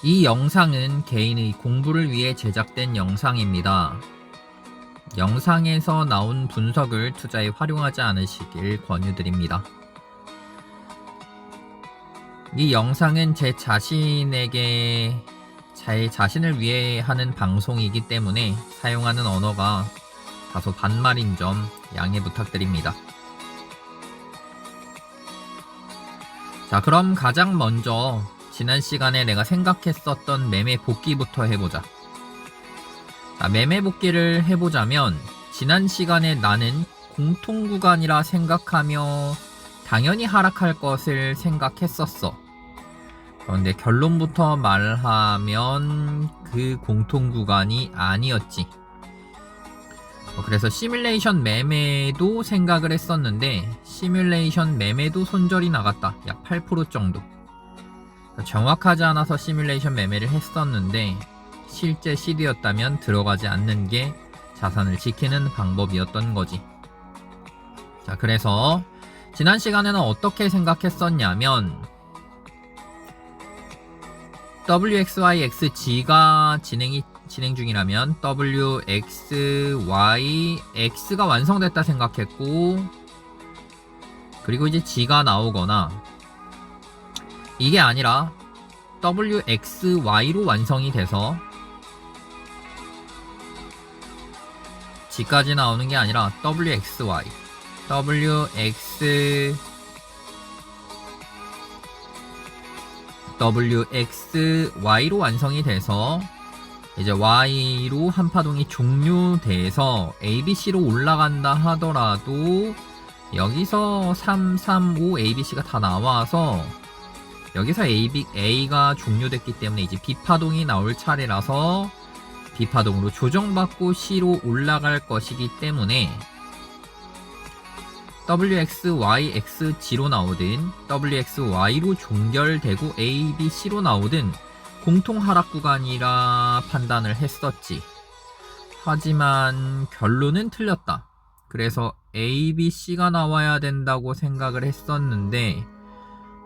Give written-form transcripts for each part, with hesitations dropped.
이 영상은 개인의 공부를 위해 제작된 영상입니다. 영상에서 나온 분석을 투자에 활용하지 않으시길 권유드립니다. 이 영상은 제 자신을 위해 하는 방송이기 때문에 사용하는 언어가 다소 반말인 점 양해 부탁드립니다. 자, 그럼 가장 먼저 지난 시간에 내가 생각했었던 매매 복귀부터 해보자. 자, 매매 복귀를 해보자면 지난 시간에 나는 공통구간이라 생각하며 당연히 하락할 것을 생각했었어. 그런데 결론부터 말하면 그 공통구간이 아니었지. 그래서 시뮬레이션 매매도 생각을 했었는데 시뮬레이션 매매도 손절이 나갔다. 약 8% 정도. 정확하지 않아서 시뮬레이션 매매를 했었는데 실제 CD였다면 들어가지 않는 게 자산을 지키는 방법이었던 거지. 자, 그래서 지난 시간에는 어떻게 생각했었냐면 WXYXG가 진행 중이라면 WXYX가 완성됐다 생각했고, 그리고 이제 G가 나오거나 이게 아니라 WXY로 완성이 돼서 G까지 나오는 게 아니라 WXY로 완성이 돼서 이제 Y로 한파동이 종료돼서 ABC로 올라간다 하더라도 여기서 3, 3, 5 ABC가 다 나와서 여기서 A가 종료됐기 때문에 이제 B파동이 나올 차례라서 B파동으로 조정받고 C로 올라갈 것이기 때문에 WXYXG로 나오든 WXY로 종결되고 ABC로 나오든 공통 하락 구간이라 판단을 했었지. 하지만 결론은 틀렸다. 그래서 ABC가 나와야 된다고 생각을 했었는데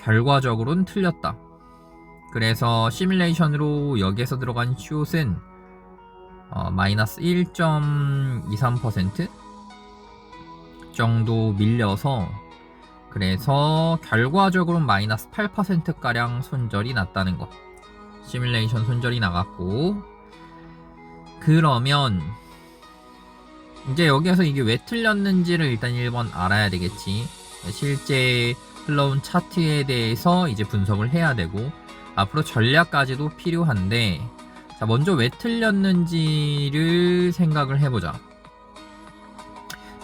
결과적으로는 틀렸다. 그래서 시뮬레이션으로 여기에서 들어간 숏은 마이너스 1.23% 정도 밀려서 그래서 결과적으로 마이너스 8%가량 손절이 났다는 것. 시뮬레이션 손절이 나갔고, 그러면 이제 여기에서 이게 왜 틀렸는지를 일단 1번 알아야 되겠지. 실제 흘러온 차트에 대해서 이제 분석을 해야 되고 앞으로 전략까지도 필요한데, 자, 먼저 왜 틀렸는지를 생각을 해보자.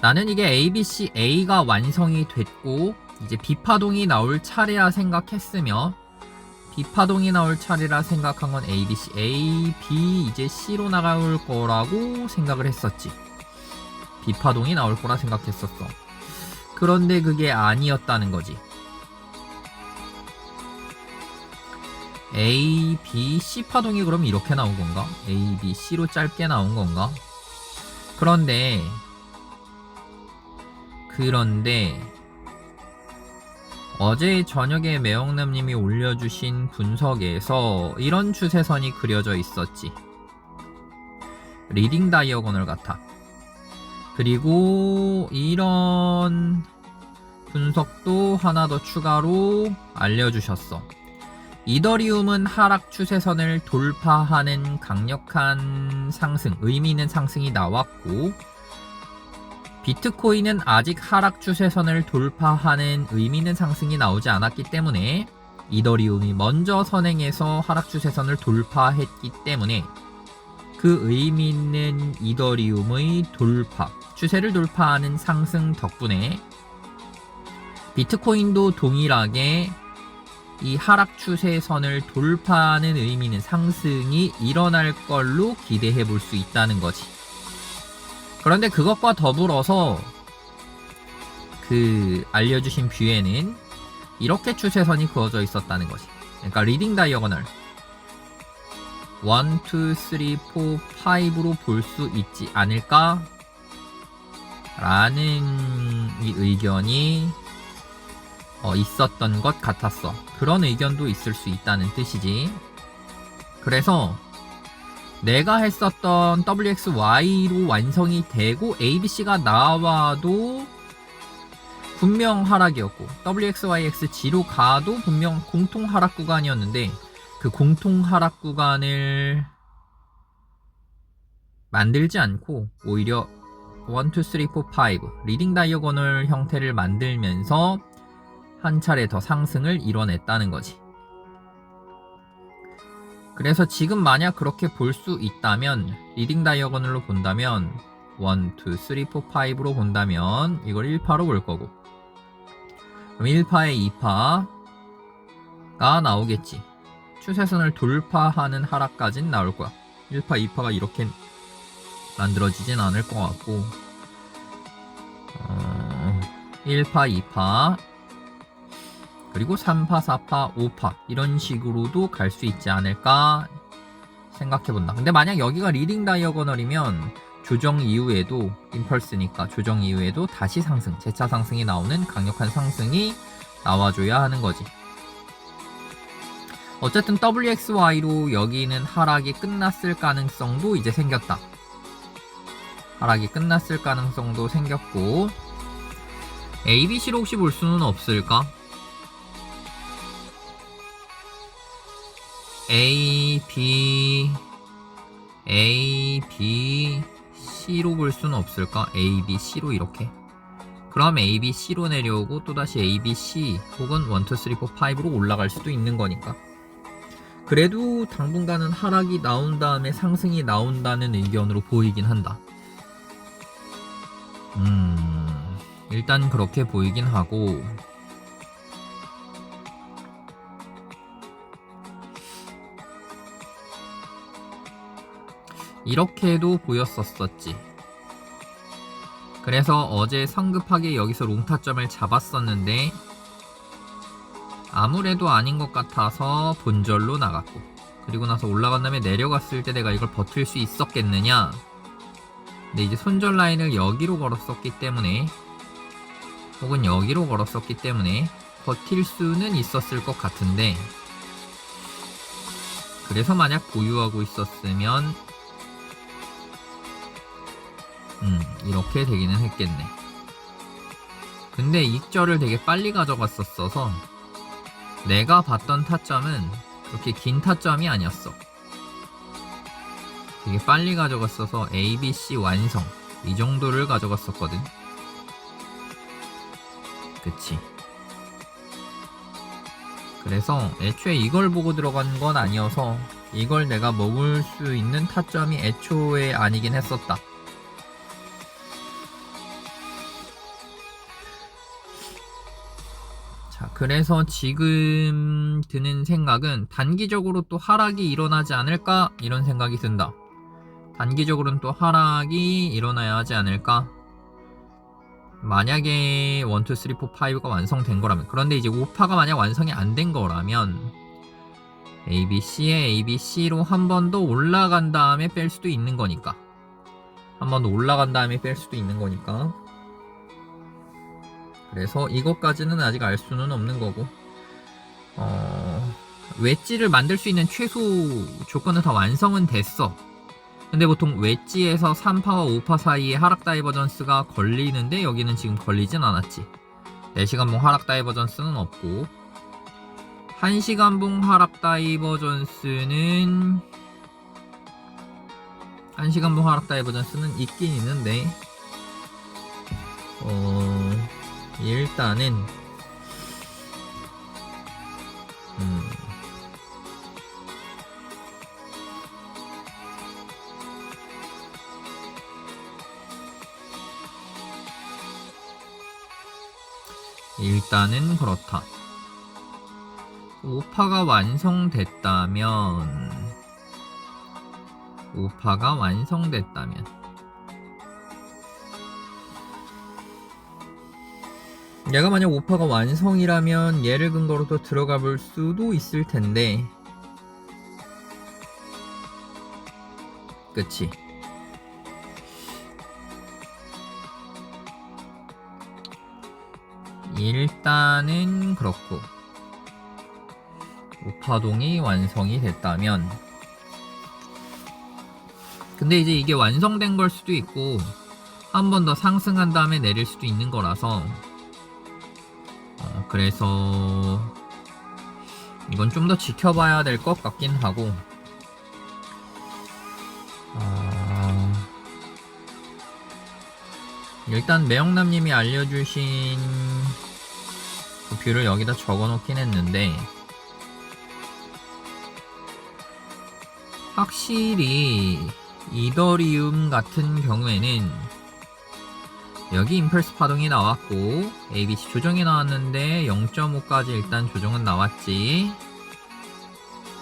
나는 이게 A가 완성이 됐고 이제 B파동이 나올 차례라 생각했으며 B파동이 나올 차례라 생각한 건 ABC, A, B 이제 C로 나갈 거라고 생각을 했었지. B파동이 나올 거라 생각했었어. 그런데 그게 아니었다는 거지. A, B, C파동이 그럼 이렇게 나온 건가? A, B, C로 짧게 나온 건가? 그런데 어제 저녁에 매영남님이 올려주신 분석에서 이런 추세선이 그려져 있었지. 리딩 다이어고널 같아. 그리고 이런 분석도 하나 더 추가로 알려주셨어. 이더리움은 하락 추세선을 돌파하는 강력한 상승, 의미 있는 상승이 나왔고 비트코인은 아직 하락 추세선을 돌파하는 의미 있는 상승이 나오지 않았기 때문에 이더리움이 먼저 선행해서 하락 추세선을 돌파했기 때문에 그 의미 있는 이더리움의 추세를 돌파하는 상승 덕분에 비트코인도 동일하게 이 하락 추세선을 돌파하는 의미 있는 상승이 일어날 걸로 기대해 볼 수 있다는 거지. 그런데 그것과 더불어서 알려주신 뷰에는 이렇게 추세선이 그어져 있었다는 거지. 그러니까 리딩 다이어고널 1, 2, 3, 4, 5로 볼 수 있지 않을까? 라는 이 의견이 있었던 것 같았어. 그런 의견도 있을 수 있다는 뜻이지. 그래서 내가 했었던 WXY로 완성이 되고 ABC가 나와도 분명 하락이었고 WXYXG로 가도 분명 공통 하락 구간이었는데 그 공통 하락 구간을 만들지 않고 오히려 1, 2, 3, 4, 5 리딩 다이어고널 형태를 만들면서 한 차례 더 상승을 이뤄냈다는 거지. 그래서 지금 만약 그렇게 볼 수 있다면 리딩 다이어고널로 본다면 1, 2, 3, 4, 5로 본다면 이걸 1파로 볼 거고, 그럼 1파에 2파가 나오겠지. 추세선을 돌파하는 하락까지는 나올 거야. 1파, 2파가 이렇게 만들어지진 않을 것 같고 1파, 2파 그리고 3파, 4파, 5파 이런 식으로도 갈 수 있지 않을까 생각해본다. 근데 만약 여기가 리딩 다이어고널이면 조정 이후에도 임펄스니까 조정 이후에도 다시 상승, 재차 상승이 나오는 강력한 상승이 나와줘야 하는 거지. 어쨌든 WXY로 여기는 하락이 끝났을 가능성도 이제 생겼다. 하락이 끝났을 가능성도 생겼고, ABC로 혹시 볼 수는 없을까? A, B, C로 볼 수는 없을까? A, B, C로 이렇게. 그럼 A, B, C로 내려오고 또다시 A, B, C 혹은 1, 2, 3, 4, 5로 올라갈 수도 있는 거니까. 그래도 당분간은 하락이 나온 다음에 상승이 나온다는 의견으로 보이긴 한다. 일단 그렇게 보이긴 하고, 이렇게도 보였었지. 그래서 어제 성급하게 여기서 롱타점을 잡았었는데 아무래도 아닌 것 같아서 본절로 나갔고, 그리고 나서 올라간 다음에 내려갔을 때 내가 이걸 버틸 수 있었겠느냐. 근데 이제 손절 라인을 여기로 걸었었기 때문에, 혹은 여기로 걸었었기 때문에 버틸 수는 있었을 것 같은데, 그래서 만약 보유하고 있었으면 이렇게 되기는 했겠네. 근데 익절을 되게 빨리 가져갔었어서 내가 봤던 타점은 그렇게 긴 타점이 아니었어. 되게 빨리 가져갔어서 ABC 완성 이 정도를 가져갔었거든. 그치. 그래서 애초에 이걸 보고 들어간 건 아니어서 이걸 내가 먹을 수 있는 타점이 애초에 아니긴 했었다. 자, 그래서 지금 드는 생각은 단기적으로 또 하락이 일어나지 않을까 이런 생각이 든다. 단기적으로는 또 하락이 일어나야 하지 않을까. 만약에 1, 2, 3, 4, 5가 완성된 거라면, 그런데 이제 5파가 만약 완성이 안 된 거라면 ABC에 ABC로 한 번 더 올라간 다음에 뺄 수도 있는 거니까, 한 번 더 올라간 다음에 뺄 수도 있는 거니까. 그래서 이것까지는 아직 알 수는 없는 거고, 웨지를 만들 수 있는 최소 조건은 다 완성은 됐어. 근데 보통 웨지에서 3파와 5파 사이에 하락 다이버전스가 걸리는데 여기는 지금 걸리진 않았지. 4시간봉 하락 다이버전스는 없고, 1시간봉 하락 다이버전스는 있긴 있는데 일단은 일단은 그렇다. 5파가 완성됐다면 얘가 만약 5파가 완성이라면 얘를 근거로 또 들어가 볼 수도 있을 텐데, 그치? 일단은 그렇고, 5파동이 완성이 됐다면 근데 이제 이게 완성된 걸 수도 있고 한 번 더 상승한 다음에 내릴 수도 있는 거라서 그래서 이건 좀 더 지켜봐야 될 것 같긴 하고 일단 매영남님이 알려주신 그 뷰를 여기다 적어놓긴 했는데 확실히 이더리움 같은 경우에는 여기 임펄스 파동이 나왔고 ABC 조정이 나왔는데 0.5까지 일단 조정은 나왔지.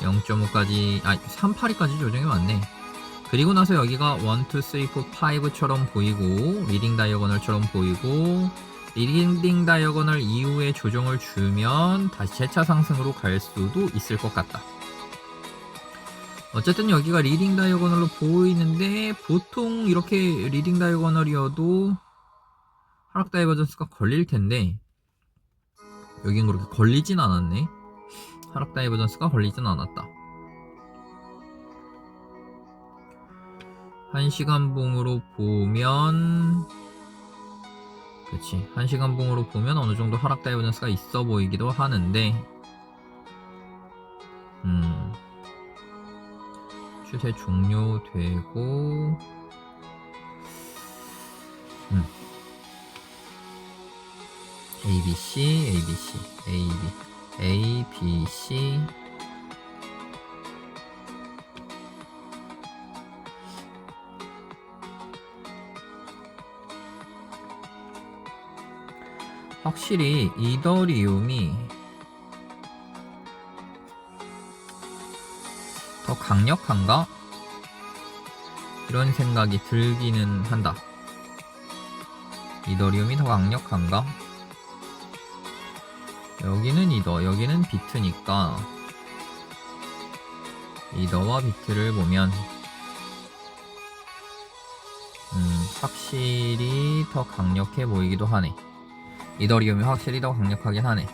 0.5까지 382까지 조정이 왔네. 그리고 나서 여기가 1, 2, 3, 4, 5처럼 보이고 리딩 다이어고널처럼 보이고 리딩 다이어고널 이후에 조정을 주면 다시 재차 상승으로 갈 수도 있을 것 같다. 어쨌든 여기가 리딩 다이어고널로 보이는데 보통 이렇게 리딩 다이어고널이어도 하락 다이버전스가 걸릴 텐데 여긴 그렇게 걸리진 않았네. 하락 다이버전스가 걸리진 않았다. 1시간 봉으로 보면 그치 1시간 봉으로 보면 어느정도 하락 다이버전스가 있어 보이기도 하는데 추세 종료되고 ABC, ABC, A, B, C 확실히 이더리움이 더 강력한가? 이런 생각이 들기는 한다. 이더리움이 더 강력한가? 여기는 이더, 여기는 비트니까 이더와 비트를 보면 확실히 더 강력해 보이기도 하네. 이더리움이 확실히 더 강력하긴 하네.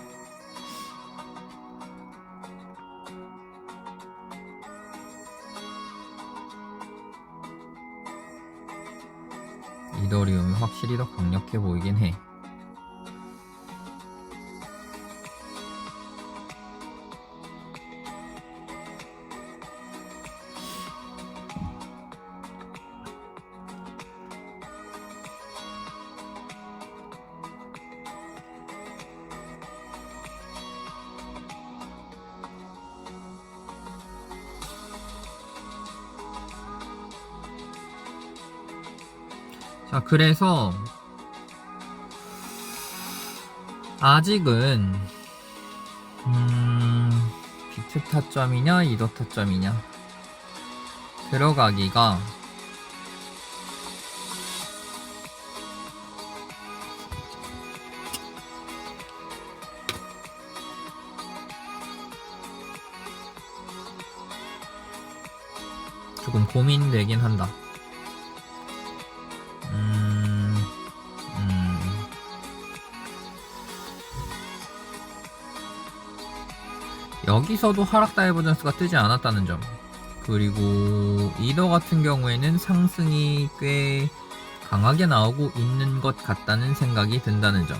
이더리움이 확실히 더 강력해 보이긴 해. 자, 그래서 아직은 비트 타점이냐 이더 타점이냐 들어가기가 조금 고민되긴 한다. 여기서도 하락 다이버전스가 뜨지 않았다는 점, 그리고 이더 같은 경우에는 상승이 꽤 강하게 나오고 있는 것 같다는 생각이 든다는 점.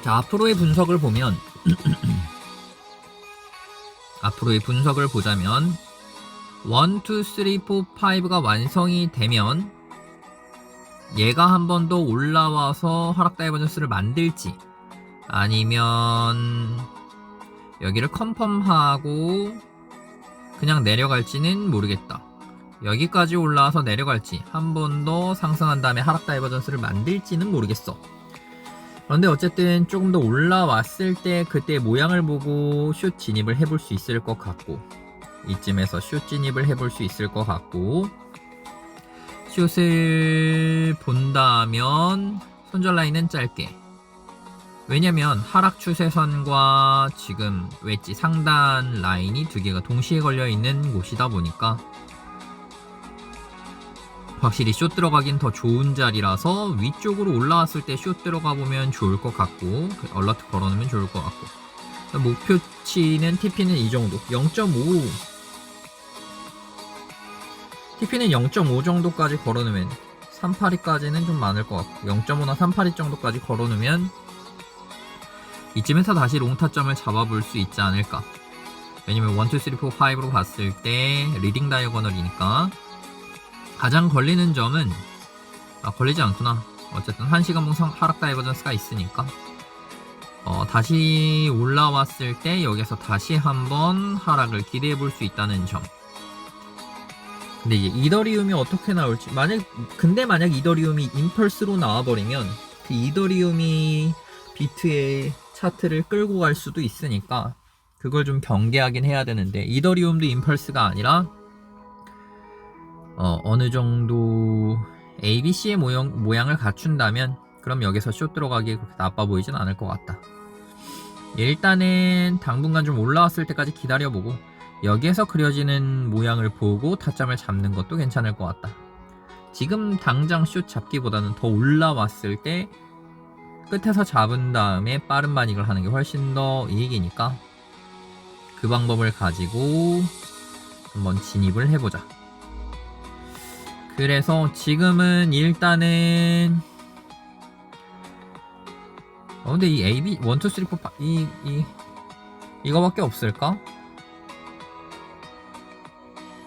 자, 앞으로의 분석을 보면 앞으로의 분석을 보자면 1, 2, 3, 4, 5가 완성이 되면 얘가 한 번 더 올라와서 하락 다이버전스를 만들지 아니면 여기를 컨펌하고 그냥 내려갈지는 모르겠다. 여기까지 올라와서 내려갈지 한 번 더 상승한 다음에 하락 다이버전스를 만들지는 모르겠어. 그런데 어쨌든 조금 더 올라왔을 때 그때 모양을 보고 숏 진입을 해볼 수 있을 것 같고, 이쯤에서 숏 진입을 해볼 수 있을 것 같고, 숏을 본다면 손절 라인은 짧게, 왜냐면 하락 추세선과 지금 웨지 상단 라인이 두 개가 동시에 걸려 있는 곳이다 보니까 확실히 숏 들어가긴 더 좋은 자리라서 위쪽으로 올라왔을 때 숏 들어가 보면 좋을 것 같고, 얼러트 걸어놓으면 좋을 것 같고, 목표치는 TP는 이 정도 0.5 TP는 0.5 정도까지 걸어놓으면 382까지는 좀 많을 것 같고 0.5나 382 정도까지 걸어놓으면 이쯤에서 다시 롱타점을 잡아볼 수 있지 않을까. 왜냐면 1, 2, 3, 4, 5로 봤을 때 리딩 다이어거널이니까 가장 걸리는 점은 걸리지 않구나. 어쨌든 1시간봉 하락 다이버전스가 있으니까 다시 올라왔을 때 여기서 다시 한번 하락을 기대해 볼 수 있다는 점. 근데 이제 이더리움이 어떻게 나올지, 만약 이더리움이 임펄스로 나와버리면 그 이더리움이 비트의 차트를 끌고 갈 수도 있으니까 그걸 좀 경계하긴 해야 되는데, 이더리움도 임펄스가 아니라 어느 정도 ABC의 모양을 갖춘다면 그럼 여기서 숏 들어가기 그렇게 나빠 보이진 않을 것 같다. 일단은 당분간 좀 올라왔을 때까지 기다려보고 여기에서 그려지는 모양을 보고 타점을 잡는 것도 괜찮을 것 같다. 지금 당장 숏 잡기보다는 더 올라왔을 때 끝에서 잡은 다음에 빠른 바닉을 하는 게 훨씬 더 이익이니까 그 방법을 가지고 한번 진입을 해보자. 그래서 지금은 일단은 근데 이 AB 1, 2, 3, 4 이거밖에 없을까?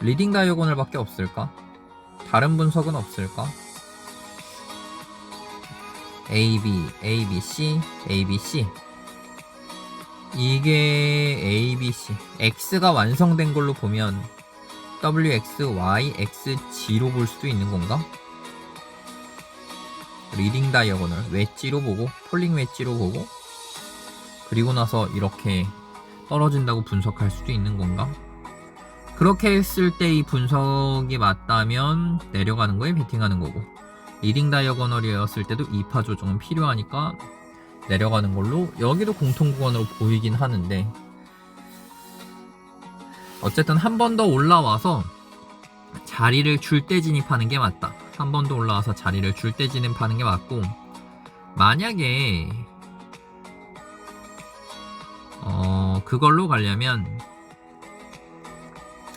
리딩 다이어고널 밖에 없을까? 다른 분석은 없을까? AB, ABC, ABC 이게 ABC X가 완성된 걸로 보면 WX, Y, XG로 볼 수도 있는 건가? 리딩 다이어고널 웨지로 보고 폴링 웨지로 보고 그리고 나서 이렇게 떨어진다고 분석할 수도 있는 건가? 그렇게 했을 때 이 분석이 맞다면 내려가는 거에 베팅하는 거고, 리딩 다이어고널이었을 때도 2파 조정은 필요하니까 내려가는 걸로, 여기도 공통구간으로 보이긴 하는데 어쨌든 한 번 더 올라와서 자리를 줄 때 진입하는 게 맞다. 한 번 더 올라와서 자리를 줄 때 진입하는 게 맞고, 만약에 그걸로 가려면,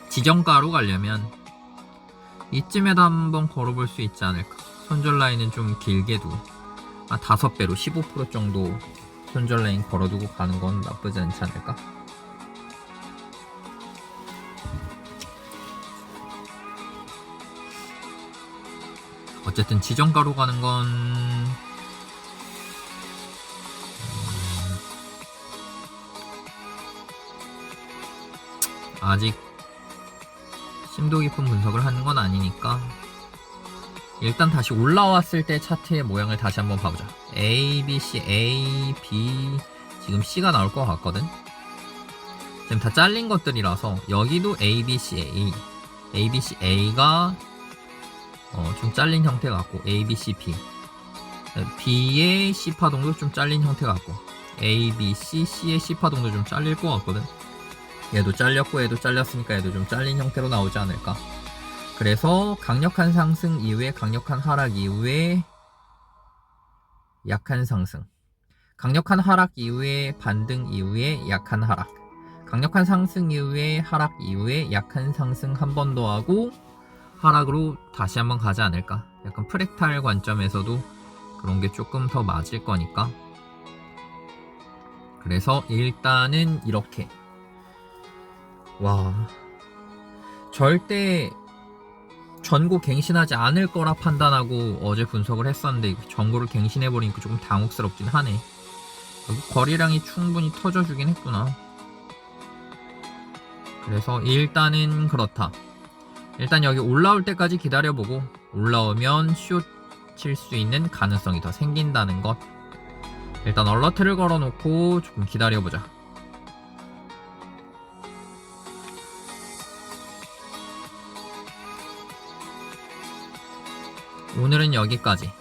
지정가로 가려면 이쯤에다 한번 걸어볼 수 있지 않을까. 손절 라인은 좀 길게 두고 5배로 15% 정도 손절 라인 걸어두고 가는 건 나쁘지 않지 않을까. 어쨌든 지정가로 가는 건 아직 심도 깊은 분석을 하는 건 아니니까 일단 다시 올라왔을 때 차트의 모양을 다시 한번 봐보자. A, B, C, A, B, 지금 C가 나올 것 같거든. 지금 다 잘린 것들이라서 여기도 A, B, C, A, A, B, C, A가 좀 잘린 형태 같고, A, B, C, B, B의 C파동도 좀 잘린 형태 같고, A, B, C, C의 C파동도 좀 잘릴 것 같거든. 얘도 잘렸고 얘도 잘렸으니까 얘도 좀 잘린 형태로 나오지 않을까. 그래서 강력한 상승 이후에 강력한 하락 이후에 약한 상승, 강력한 하락 이후에 반등 이후에 약한 하락, 강력한 상승 이후에 하락 이후에 약한 상승 한 번 더 하고 하락으로 다시 한번 가지 않을까. 약간 프랙탈 관점에서도 그런 게 조금 더 맞을 거니까 그래서 일단은 이렇게. 와, 절대 전고 갱신하지 않을 거라 판단하고 어제 분석을 했었는데 전고를 갱신해버리니까 조금 당혹스럽긴 하네. 여기 거래량이 충분히 터져주긴 했구나. 그래서 일단은 그렇다. 일단 여기 올라올 때까지 기다려보고 올라오면 숏 칠 수 있는 가능성이 더 생긴다는 것. 일단 얼러트를 걸어놓고 조금 기다려보자. 오늘은 여기까지.